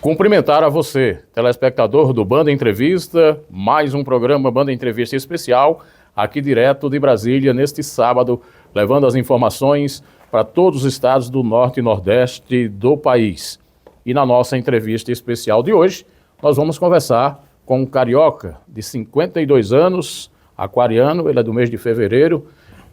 Cumprimentar a você, telespectador do Banda Entrevista, mais um programa Banda Entrevista especial, aqui direto de Brasília, neste sábado, levando as informações para todos os estados do Norte e Nordeste do país. E na nossa entrevista especial de hoje, nós vamos conversar com um carioca de 52 anos, aquariano, ele é do mês de fevereiro,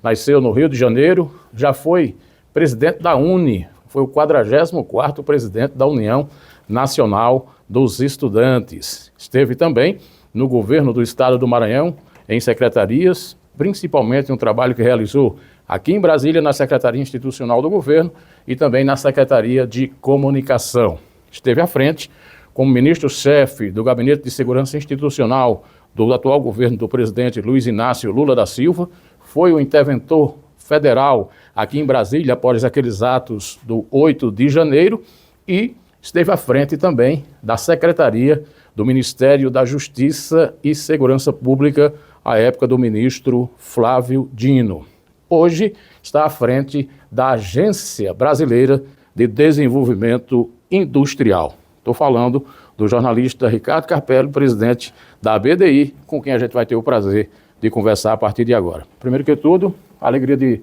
nasceu no Rio de Janeiro, já foi presidente da UNE, foi o 44º presidente da União Nacional dos Estudantes. Esteve também no governo do estado do Maranhão, em secretarias, principalmente um trabalho que realizou aqui em Brasília, na Secretaria Institucional do Governo e também na Secretaria de Comunicação. Esteve à frente como ministro-chefe do Gabinete de Segurança Institucional do atual governo do presidente Luiz Inácio Lula da Silva, foi o interventor federal aqui em Brasília após aqueles atos do 8 de janeiro e esteve à frente também da Secretaria do Ministério da Justiça e Segurança Pública, à época do ministro Flávio Dino. Hoje está à frente da Agência Brasileira de Desenvolvimento Industrial. Estou falando do jornalista Ricardo Carpello, presidente da BDI, com quem a gente vai ter o prazer de conversar a partir de agora. Primeiro que tudo, a alegria de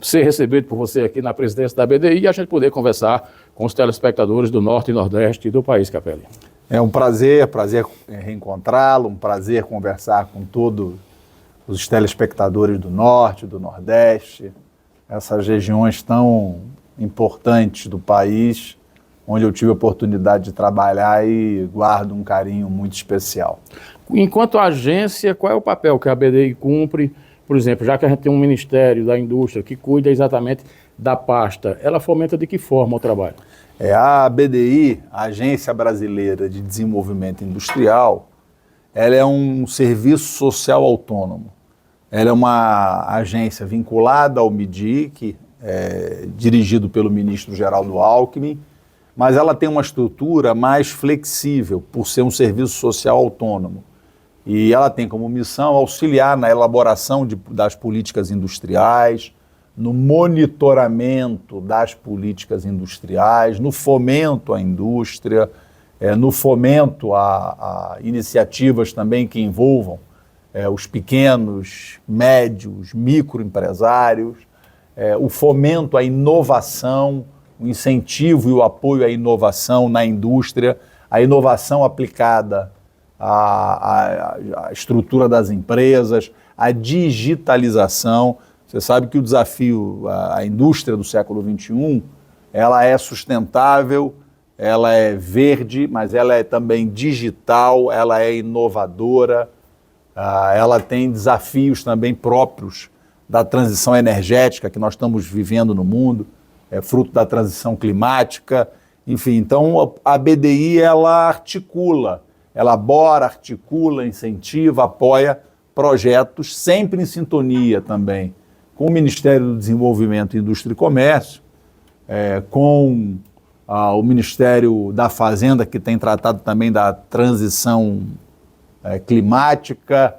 ser recebido por você aqui na presidência da BDI e a gente poder conversar com os telespectadores do Norte e Nordeste do país, Carpello. É um prazer reencontrá-lo, um prazer conversar com todos os telespectadores do Norte, do Nordeste, essas regiões tão importantes do país, onde eu tive a oportunidade de trabalhar e guardo um carinho muito especial. Enquanto agência, qual é o papel que a BDI cumpre? Por exemplo, já que a gente tem um Ministério da Indústria que cuida exatamente da pasta, ela fomenta de que forma o trabalho? A BDI, a Agência Brasileira de Desenvolvimento Industrial, ela é um serviço social autônomo. Ela é uma agência vinculada ao MIDIC, dirigido pelo ministro Geraldo Alckmin, mas ela tem uma estrutura mais flexível, por ser um serviço social autônomo. E ela tem como missão auxiliar na elaboração das políticas industriais, no monitoramento das políticas industriais, no fomento à indústria, no fomento a iniciativas também que envolvam os pequenos, médios, microempresários, o fomento à inovação, o incentivo e o apoio à inovação na indústria, a inovação aplicada à estrutura das empresas, a digitalização. Você sabe que o desafio, a indústria do século XXI, ela é sustentável, ela é verde, mas ela é também digital, ela é inovadora, ela tem desafios também próprios da transição energética que nós estamos vivendo no mundo, fruto da transição climática, enfim. Então a BDI, ela articula, elabora, articula, incentiva, apoia projetos, sempre em sintonia também com o Ministério do Desenvolvimento, Indústria e Comércio, com o Ministério da Fazenda, que tem tratado também da transição climática,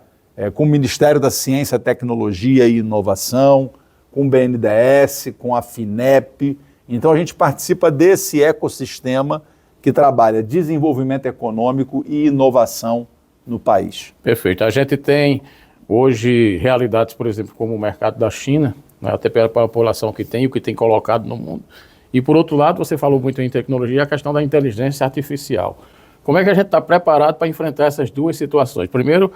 com o Ministério da Ciência, Tecnologia e Inovação, com o BNDES, com a FINEP. Então a gente participa desse ecossistema que trabalha desenvolvimento econômico e inovação no país. Perfeito. A gente tem hoje realidades, por exemplo, como o mercado da China, né, até pela população que tem, o que tem colocado no mundo. E por outro lado, você falou muito em tecnologia, a questão da inteligência artificial. Como é que a gente está preparado para enfrentar essas duas situações? Primeiro,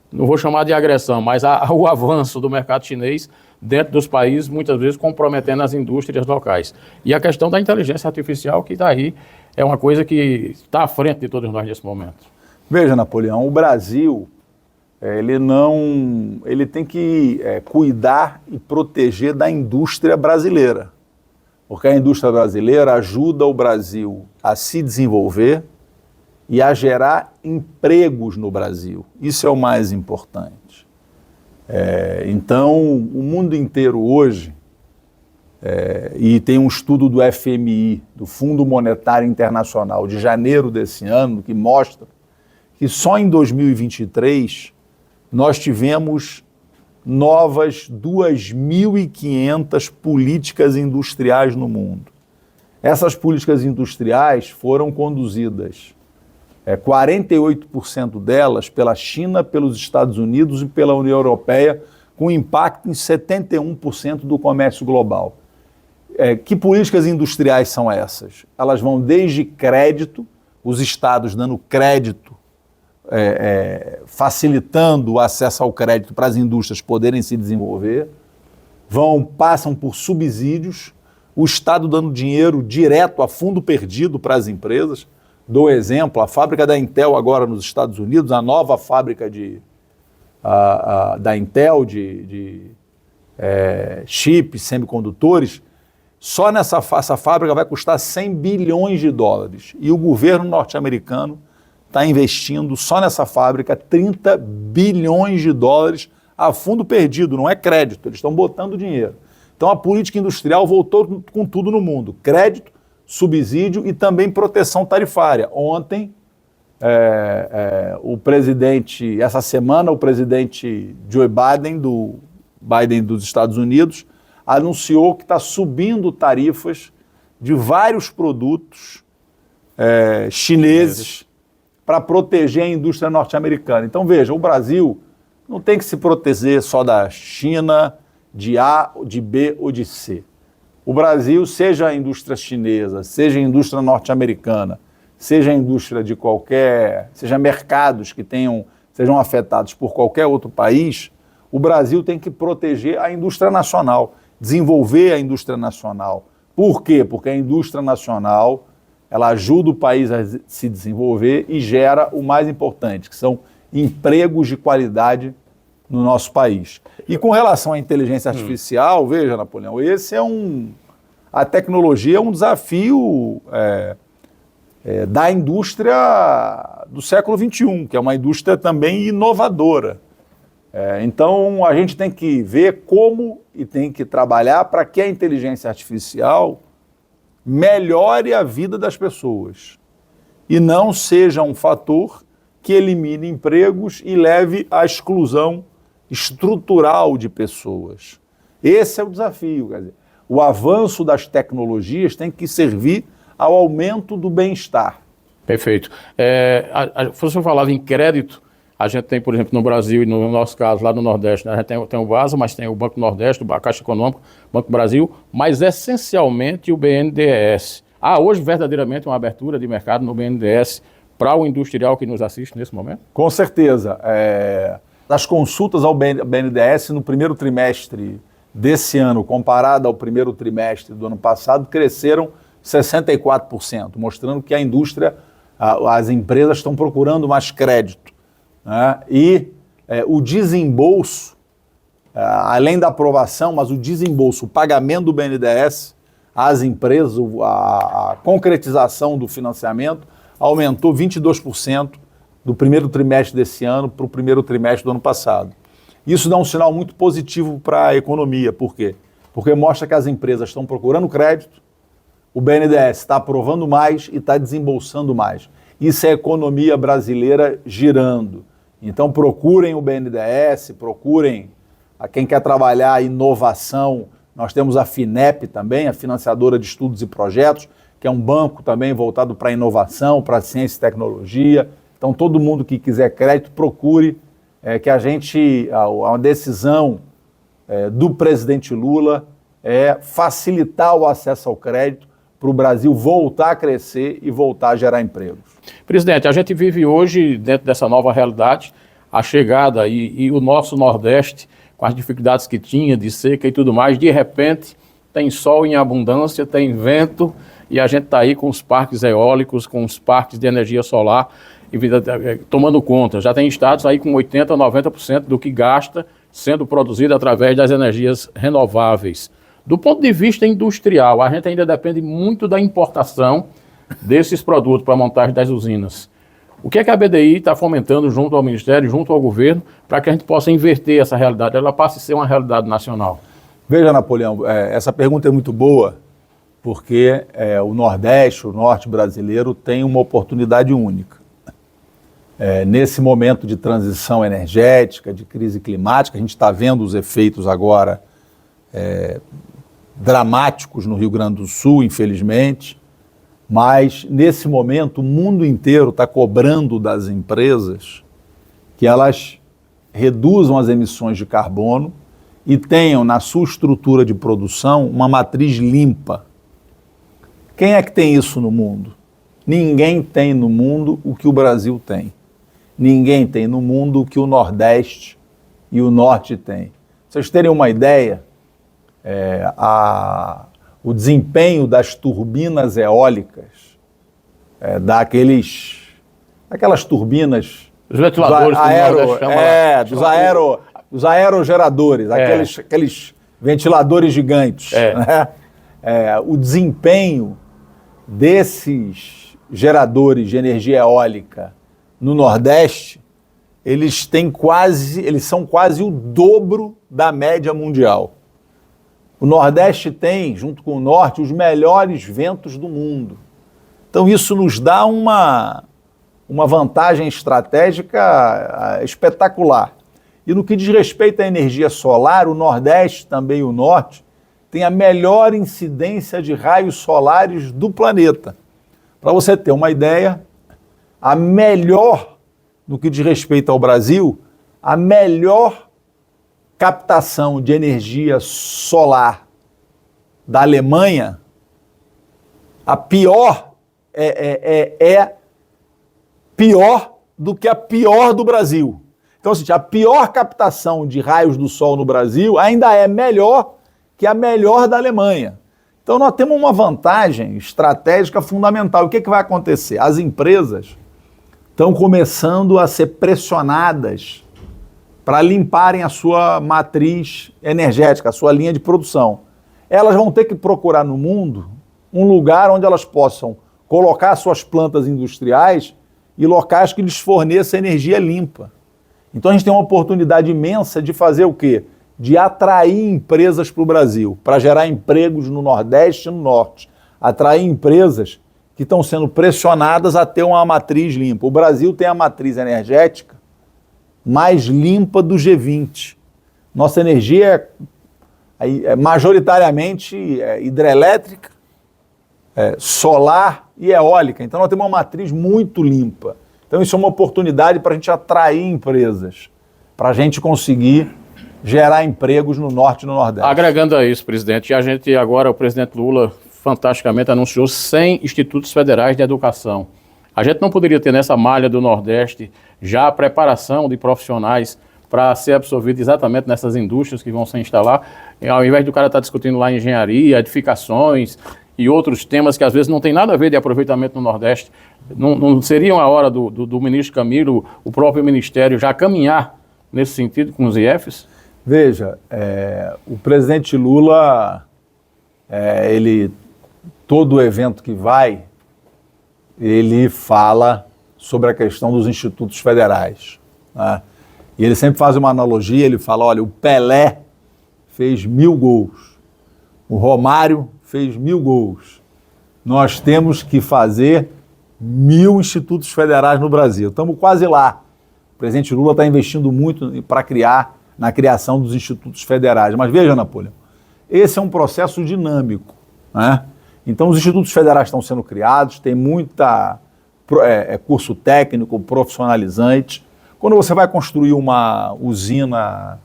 não vou chamar de agressão, mas o avanço do mercado chinês dentro dos países, muitas vezes comprometendo as indústrias locais. E a questão da inteligência artificial, que daí é uma coisa que está à frente de todos nós nesse momento. Veja, Napoleão, o Brasil, ele tem que cuidar e proteger da indústria brasileira, porque a indústria brasileira ajuda o Brasil a se desenvolver e a gerar empregos no Brasil. Isso é o mais importante. Então, o mundo inteiro hoje, e tem um estudo do FMI, do Fundo Monetário Internacional, de janeiro desse ano, que mostra que só em 2023 nós tivemos novas 2.500 políticas industriais no mundo. Essas políticas industriais foram conduzidas, 48% delas pela China, pelos Estados Unidos e pela União Europeia, com impacto em 71% do comércio global. Que políticas industriais são essas? Elas vão desde crédito, os estados dando crédito, facilitando o acesso ao crédito para as indústrias poderem se desenvolver, passam por subsídios, o Estado dando dinheiro direto a fundo perdido para as empresas. Dou exemplo, a fábrica da Intel agora nos Estados Unidos, a nova fábrica da Intel de chips, semicondutores, só essa fábrica vai custar 100 bilhões de dólares. E o governo norte-americano está investindo só nessa fábrica 30 bilhões de dólares a fundo perdido, não é crédito, eles estão botando dinheiro. Então a política industrial voltou com tudo no mundo, crédito, subsídio e também proteção tarifária. Ontem, essa semana, o presidente Joe Biden, dos Estados Unidos, anunciou que está subindo tarifas de vários produtos chineses para proteger a indústria norte-americana. Então veja, o Brasil não tem que se proteger só da China, de A, de B ou de C. O Brasil, seja a indústria chinesa, seja a indústria norte-americana, seja a indústria de seja mercados que sejam afetados por qualquer outro país, o Brasil tem que proteger a indústria nacional, desenvolver a indústria nacional. Por quê? Porque a indústria nacional, ela ajuda o país a se desenvolver e gera o mais importante, que são empregos de qualidade no nosso país. E com relação à inteligência artificial, veja, Napoleão, a tecnologia é um desafio da indústria do século XXI, que é uma indústria também inovadora. Então, a gente tem que ver como e tem que trabalhar para que a inteligência artificial melhore a vida das pessoas e não seja um fator que elimine empregos e leve à exclusão estrutural de pessoas. Esse é o desafio. Quer dizer, o avanço das tecnologias tem que servir ao aumento do bem-estar. Perfeito. Você falava em crédito, a gente tem, por exemplo, no Brasil e no nosso caso, lá no Nordeste, né, a gente tem o BASA, mas tem o Banco Nordeste, a Caixa Econômica, Banco Brasil, mas essencialmente o BNDES. Há hoje verdadeiramente uma abertura de mercado no BNDES para o industrial que nos assiste nesse momento? Com certeza. As consultas ao BNDES no primeiro trimestre desse ano, comparado ao primeiro trimestre do ano passado, cresceram 64%, mostrando que a indústria, as empresas estão procurando mais crédito, né? E o desembolso, além da aprovação, mas o desembolso, o pagamento do BNDES às empresas, a concretização do financiamento, aumentou 22% do primeiro trimestre desse ano para o primeiro trimestre do ano passado. Isso dá um sinal muito positivo para a economia. Por quê? Porque mostra que as empresas estão procurando crédito, o BNDES está aprovando mais e está desembolsando mais. Isso é a economia brasileira girando. Então procurem o BNDES, procurem a quem quer trabalhar inovação. Nós temos a FINEP também, a Financiadora de Estudos e Projetos, que é um banco também voltado para a inovação, para a ciência e tecnologia. Então todo mundo que quiser crédito, procure que a decisão do presidente Lula é facilitar o acesso ao crédito para o Brasil voltar a crescer e voltar a gerar empregos. Presidente, a gente vive hoje, dentro dessa nova realidade, a chegada e o nosso Nordeste, com as dificuldades que tinha de seca e tudo mais, de repente tem sol em abundância, tem vento e a gente está aí com os parques eólicos, com os parques de energia solar tomando conta. Já tem estados aí com 80%, 90% do que gasta sendo produzido através das energias renováveis. Do ponto de vista industrial, a gente ainda depende muito da importação desses produtos para a montagem das usinas. O que é que a BDI está fomentando junto ao Ministério, junto ao governo, para que a gente possa inverter essa realidade, ela passe a ser uma realidade nacional? Veja, Napoleão, essa pergunta é muito boa, porque o Nordeste, o Norte brasileiro, tem uma oportunidade única. Nesse momento de transição energética, de crise climática, a gente está vendo os efeitos agora dramáticos no Rio Grande do Sul, infelizmente, mas nesse momento o mundo inteiro está cobrando das empresas que elas reduzam as emissões de carbono e tenham na sua estrutura de produção uma matriz limpa. Quem é que tem isso no mundo? Ninguém tem no mundo o que o Brasil tem. Ninguém tem no mundo o que o Nordeste e o Norte têm. Pra vocês terem uma ideia, o desempenho das turbinas eólicas, daquelas turbinas... Os ventiladores, dos aerogeradores, aqueles ventiladores gigantes. Né? O desempenho desses geradores de energia eólica no Nordeste, eles são quase o dobro da média mundial. O Nordeste tem, junto com o Norte, os melhores ventos do mundo. Então isso nos dá uma vantagem estratégica espetacular. E no que diz respeito à energia solar, o Nordeste, também o Norte, tem a melhor incidência de raios solares do planeta. Para você ter uma ideia, a melhor, no que diz respeito ao Brasil, a melhor captação de energia solar da Alemanha, a pior é pior do que a pior do Brasil. Então, assim, a pior captação de raios do sol no Brasil ainda é melhor que a melhor da Alemanha. Então, nós temos uma vantagem estratégica fundamental. O que vai acontecer? As empresas estão começando a ser pressionadas para limparem a sua matriz energética, a sua linha de produção. Elas vão ter que procurar no mundo um lugar onde elas possam colocar suas plantas industriais e locais que lhes forneçam energia limpa. Então a gente tem uma oportunidade imensa de fazer o quê? De atrair empresas para o Brasil, para gerar empregos no Nordeste e no Norte. Atrair empresas que estão sendo pressionadas a ter uma matriz limpa. O Brasil tem a matriz energética mais limpa do G20. Nossa energia é majoritariamente hidrelétrica, solar e eólica. Então nós temos uma matriz muito limpa. Então isso é uma oportunidade para a gente atrair empresas, para a gente conseguir gerar empregos no Norte e no Nordeste. Agregando a isso, presidente, a gente agora, o presidente Lula, fantasticamente anunciou 100 institutos federais de educação. A gente não poderia ter nessa malha do Nordeste já a preparação de profissionais para ser absorvido exatamente nessas indústrias que vão se instalar, ao invés do cara estar discutindo lá engenharia, edificações e outros temas que às vezes não tem nada a ver de aproveitamento no Nordeste. Não seria uma hora do ministro Camilo, o próprio Ministério, já caminhar nesse sentido com os IFs? Veja, o presidente Lula, todo evento que vai, ele fala sobre a questão dos institutos federais, né? E ele sempre faz uma analogia, ele fala, olha, o Pelé fez 1000 gols, o Romário fez 1000 gols, nós temos que fazer 1000 institutos federais no Brasil. Estamos quase lá. O presidente Lula está investindo muito na criação dos institutos federais. Mas veja, Napoleão, esse é um processo dinâmico, né? Então os institutos federais estão sendo criados, tem muita curso técnico, profissionalizante. Quando você vai construir uma usina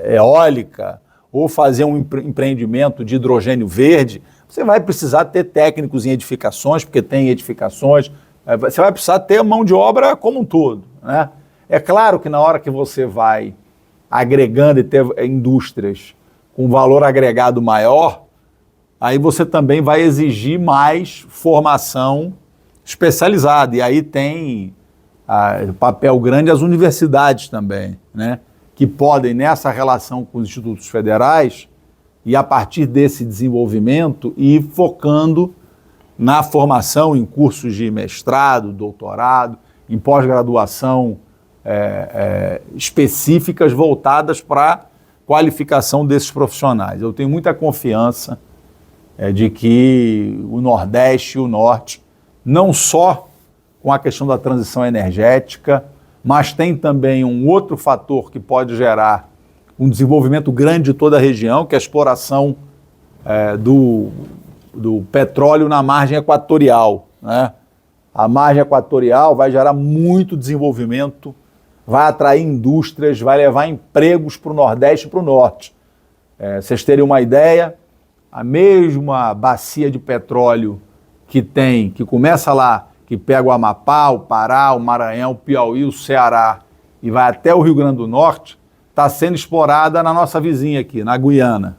eólica ou fazer um empreendimento de hidrogênio verde, você vai precisar ter técnicos em edificações, porque tem edificações, você vai precisar ter mão de obra como um todo, né? É claro que na hora que você vai agregando e ter indústrias com valor agregado maior, aí você também vai exigir mais formação especializada, e aí tem papel grande as universidades também, né? Que podem, nessa relação com os institutos federais, e a partir desse desenvolvimento, ir focando na formação em cursos de mestrado, doutorado, em pós-graduação específicas voltadas para a qualificação desses profissionais. Eu tenho muita confiança de que o Nordeste e o Norte, não só com a questão da transição energética, mas tem também um outro fator que pode gerar um desenvolvimento grande de toda a região, que é a exploração do petróleo na margem equatorial, né? A margem equatorial vai gerar muito desenvolvimento, vai atrair indústrias, vai levar empregos para o Nordeste e para o Norte. Vocês terem uma ideia, a mesma bacia de petróleo que começa lá, que pega o Amapá, o Pará, o Maranhão, o Piauí, o Ceará e vai até o Rio Grande do Norte, está sendo explorada na nossa vizinha aqui, na Guiana.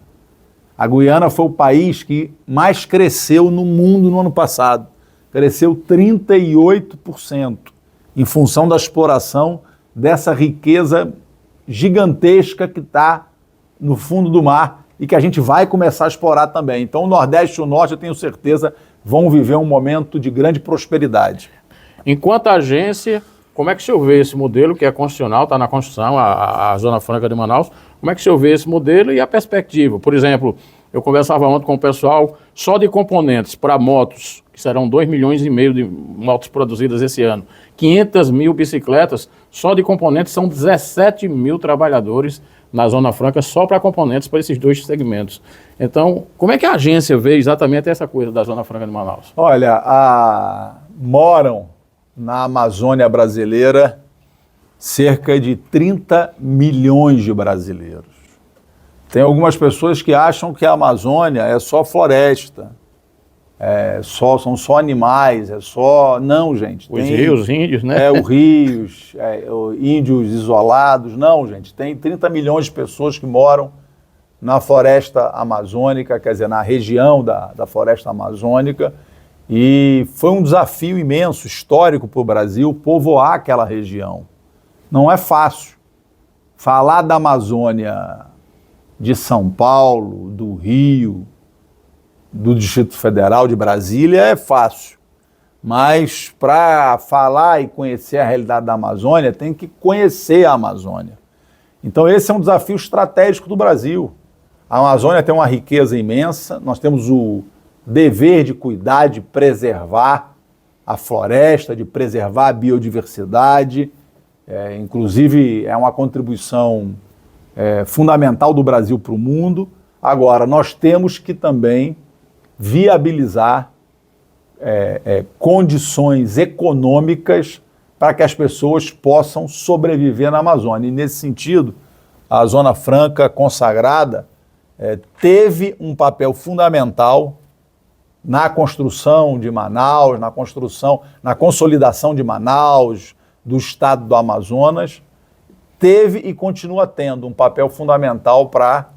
A Guiana foi o país que mais cresceu no mundo no ano passado. Cresceu 38% em função da exploração dessa riqueza gigantesca que está no fundo do mar e que a gente vai começar a explorar também. Então o Nordeste e o Norte, eu tenho certeza, vão viver um momento de grande prosperidade. Enquanto agência, como é que o senhor vê esse modelo que é constitucional, está na Constituição, a Zona Franca de Manaus, como é que o senhor vê esse modelo e a perspectiva? Por exemplo, eu conversava ontem com o pessoal, só de componentes para motos, que serão 2,5 milhões de motos produzidas esse ano, 500 mil bicicletas, só de componentes são 17 mil trabalhadores na Zona Franca, só para componentes para esses dois segmentos. Então, como é que a agência vê exatamente essa coisa da Zona Franca de Manaus? Olha, moram na Amazônia brasileira cerca de 30 milhões de brasileiros. Tem algumas pessoas que acham que a Amazônia é só floresta, são só animais, Não, gente. Os rios, índios, né? Rios, índios isolados. Não, gente. Tem 30 milhões de pessoas que moram na floresta amazônica, quer dizer, na região da floresta amazônica. E foi um desafio imenso, histórico para o Brasil, povoar aquela região. Não é fácil. Falar da Amazônia de São Paulo, do Rio, do Distrito Federal, de Brasília, é fácil. Mas para falar e conhecer a realidade da Amazônia, tem que conhecer a Amazônia. Então esse é um desafio estratégico do Brasil. A Amazônia tem uma riqueza imensa, nós temos o dever de cuidar, de preservar a floresta, de preservar a biodiversidade. Inclusive é uma contribuição fundamental do Brasil para o mundo. Agora, nós temos que também viabilizar condições econômicas para que as pessoas possam sobreviver na Amazônia. E, nesse sentido, a Zona Franca consagrada teve um papel fundamental na construção de Manaus, na consolidação de Manaus, do estado do Amazonas, teve e continua tendo um papel fundamental para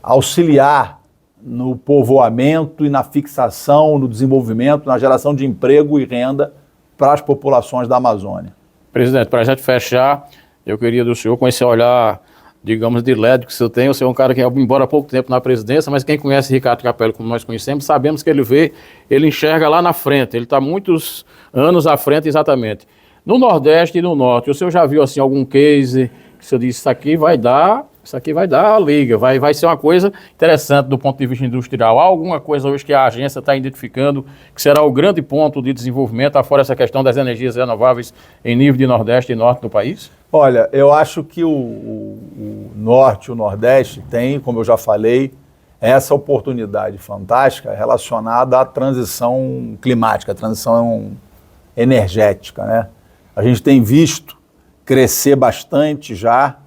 auxiliar no povoamento e na fixação, no desenvolvimento, na geração de emprego e renda para as populações da Amazônia. Presidente, para a gente fechar, eu queria do senhor, com esse olhar, digamos, de LED que o senhor tem, o senhor é um cara que, embora há pouco tempo na presidência, mas quem conhece Ricardo Capello, como nós conhecemos, sabemos que ele enxerga lá na frente, ele está muitos anos à frente exatamente. No Nordeste e no Norte, o senhor já viu assim algum case que o senhor disse, isso aqui vai dar a liga, vai ser uma coisa interessante do ponto de vista industrial? Há alguma coisa hoje que a agência está identificando que será o grande ponto de desenvolvimento, afora essa questão das energias renováveis em nível de Nordeste e Norte do país? Olha, eu acho que o Norte e o Nordeste tem, como eu já falei, essa oportunidade fantástica relacionada à transição climática, à transição energética, né? A gente tem visto crescer bastante já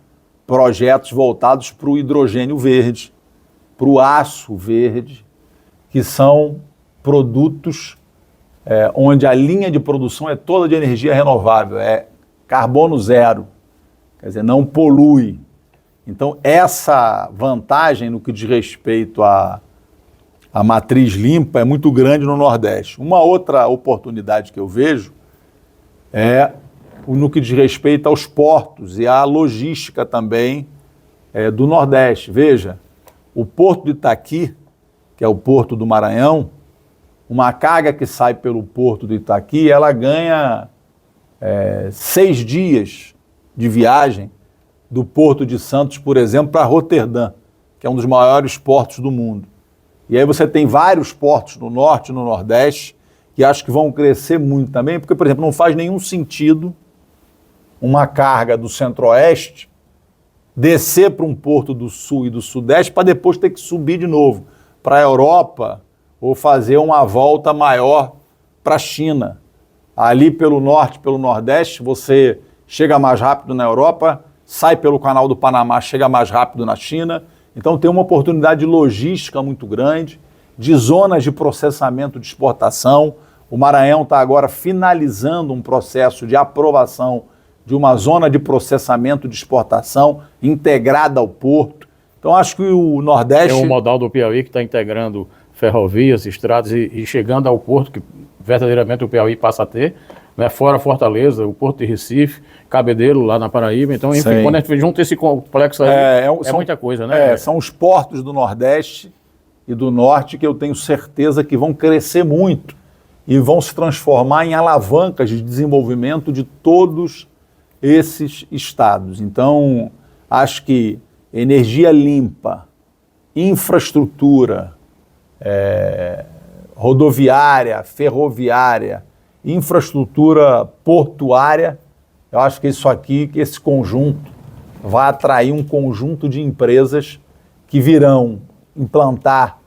projetos voltados para o hidrogênio verde, para o aço verde, que são produtos onde a linha de produção é toda de energia renovável, é carbono zero, quer dizer, não polui. Então, essa vantagem no que diz respeito à matriz limpa é muito grande no Nordeste. Uma outra oportunidade que eu vejo é no que diz respeito aos portos e à logística também do Nordeste. Veja, o Porto de Itaqui, que é o Porto do Maranhão, uma carga que sai pelo Porto de Itaqui, ela ganha 6 dias de viagem do Porto de Santos, por exemplo, para Roterdã, que é um dos maiores portos do mundo. E aí você tem vários portos no Norte e no Nordeste que acho que vão crescer muito também, porque, por exemplo, não faz nenhum sentido uma carga do Centro-Oeste descer para um porto do sul e do sudeste para depois ter que subir de novo para a Europa ou fazer uma volta maior para a China. Ali pelo norte, pelo nordeste, você chega mais rápido na Europa, sai pelo Canal do Panamá, chega mais rápido na China. Então tem uma oportunidade logística muito grande, de zonas de processamento de exportação. O Maranhão está agora finalizando um processo de aprovação de uma zona de processamento de exportação integrada ao porto. Então acho que o Nordeste... É um modal do Piauí que está integrando ferrovias, estradas e chegando ao porto que verdadeiramente o Piauí passa a ter, né? Fora Fortaleza, o Porto de Recife, Cabedelo lá na Paraíba. Então, enfim, Sim. quando a gente junta esse complexo aí, é muita coisa, né? São os portos do Nordeste e do Norte que eu tenho certeza que vão crescer muito e vão se transformar em alavancas de desenvolvimento de todos esses estados. Então, acho que energia limpa, infraestrutura, rodoviária, ferroviária, infraestrutura portuária, eu acho que isso aqui, que esse conjunto vai atrair um conjunto de empresas que virão implantar,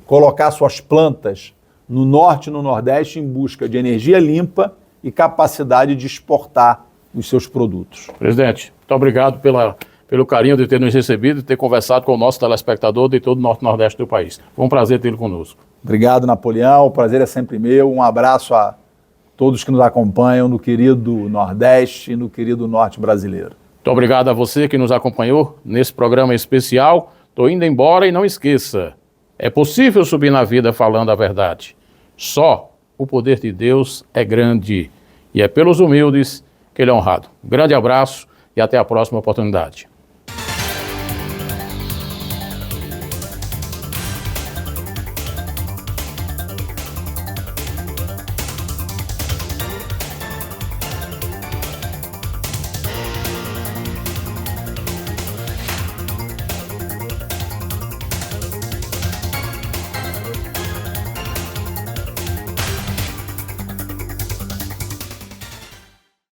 colocar suas plantas no norte e no nordeste em busca de energia limpa e capacidade de exportar os seus produtos. Presidente, muito obrigado pelo carinho de ter nos recebido e ter conversado com o nosso telespectador de todo o norte e nordeste do país. Foi um prazer tê-lo conosco. Obrigado, Napoleão. O prazer é sempre meu. Um abraço a todos que nos acompanham no querido Nordeste e no querido Norte brasileiro. Muito obrigado a você que nos acompanhou nesse programa especial. Estou indo embora e não esqueça, é possível subir na vida falando a verdade. Só o poder de Deus é grande e é pelos humildes que ele é honrado. Um grande abraço e até a próxima oportunidade.